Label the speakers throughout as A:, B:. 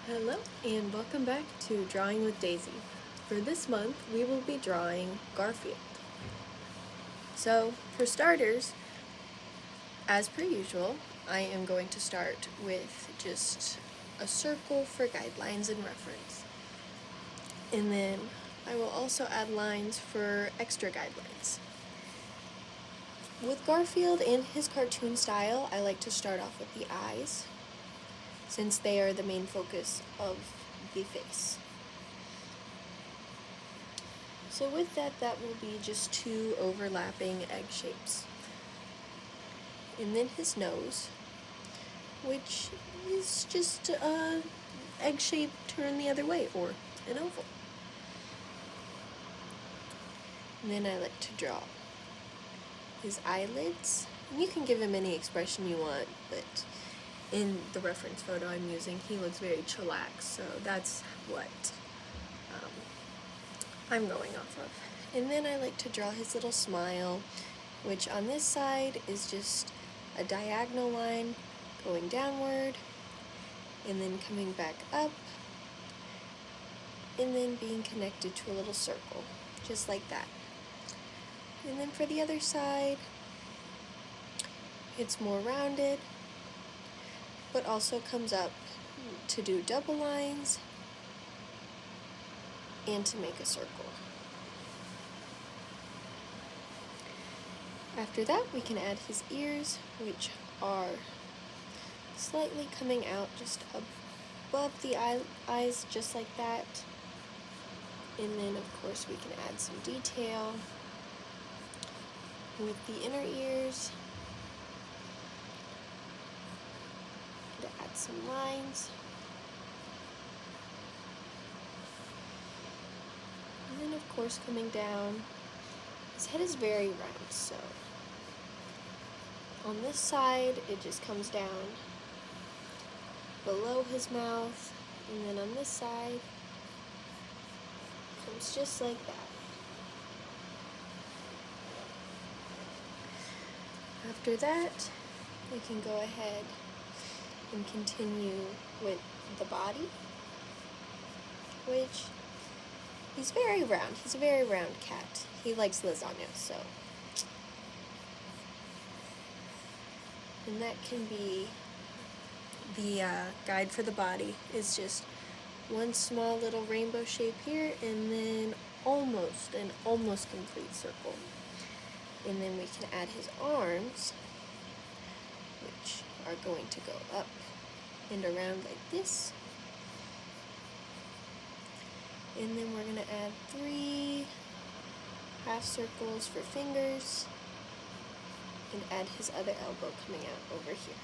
A: Hello and welcome back to Drawing with Daisy. For this month, we will be drawing Garfield. So, for starters, as per usual, I am going to start with just a circle for guidelines and reference. And then I will also add lines for extra guidelines. With Garfield and his cartoon style, I like to start off with the eyes, since they are the main focus of the face. So with that will be just two overlapping egg shapes. And then his nose, which is just a egg shape turned the other way, or an oval. And then I like to draw his eyelids. And you can give him any expression you want, but in the reference photo I'm using, he looks very chillax, so that's what I'm going off of. And then I like to draw his little smile, which on this side is just a diagonal line going downward, and then coming back up, and then being connected to a little circle, just like that. And then for the other side, it's more rounded, but also comes up to do double lines and to make a circle. After that, we can add his ears, which are slightly coming out just above the eyes, just like that. And then, of course, we can add some detail with the inner ears to add some lines. And then, of course, coming down, his head is very round, so on this side, it just comes down below his mouth, and then on this side, comes just like that. After that, we can go ahead and continue with the body, which he's very round. He's a very round cat. He likes lasagna, so. And that can be the guide for the body is just one small little rainbow shape here, and then an almost complete circle. And then we can add his arms, which are going to go up and around like this. And then we're going to add 3 half circles for fingers and add his other elbow coming out over here.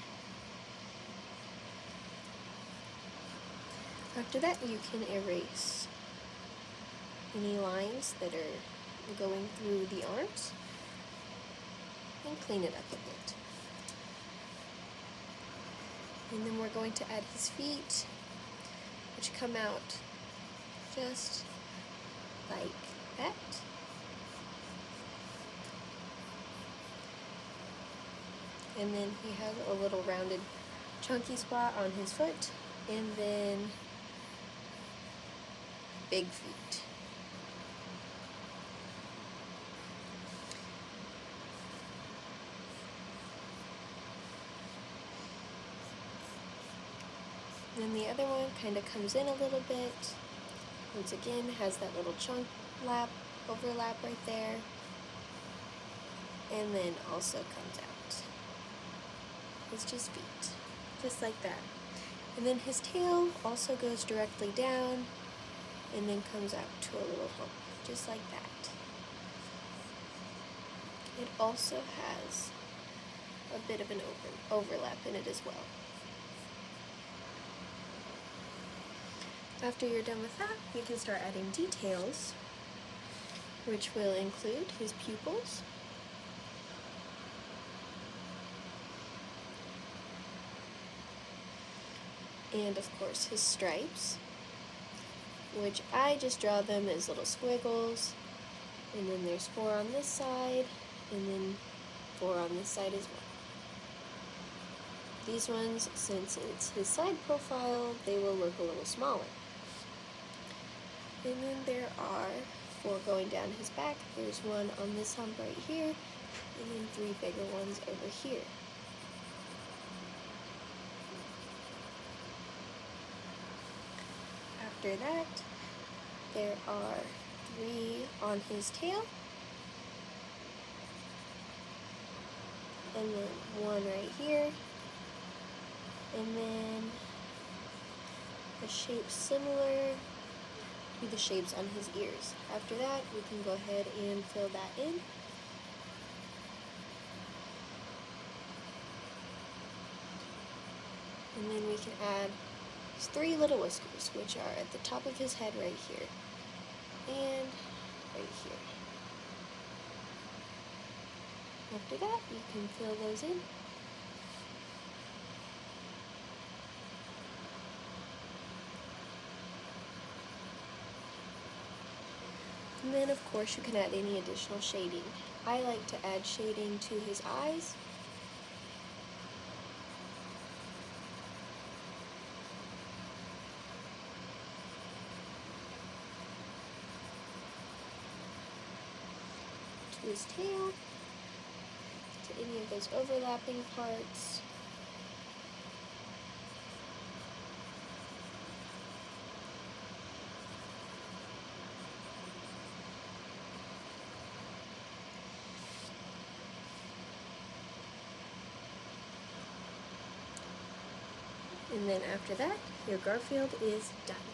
A: After that, you can erase any lines that are going through the arms and clean it up a bit. And then we're going to add his feet, which come out just like that. And then he has a little rounded chunky spot on his foot, and then big feet. Then the other one kind of comes in a little bit. Once again, has that little chunk overlap right there. And then also comes out. It's just feet, just like that. And then his tail also goes directly down and then comes out to a little hump, just like that. It also has a bit of an overlap in it as well. After you're done with that, we can start adding details, which will include his pupils, and of course his stripes, which I just draw them as little squiggles, and then there's 4 on this side, and then 4 on this side as well. These ones, since it's his side profile, they will look a little smaller. And then there are 4 going down his back. There's one on this hump right here, and then 3 bigger ones over here. After that, there are 3 on his tail, and then 1 right here, and then a shape similar to the shapes on his ears. After that, we can go ahead and fill that in. And then we can add these 3 little whiskers, which are at the top of his head right here, and right here. After that, you can fill those in. And then, of course, you can add any additional shading. I like to add shading to his eyes. To his tail. To any of those overlapping parts. And then after that, your Garfield is done.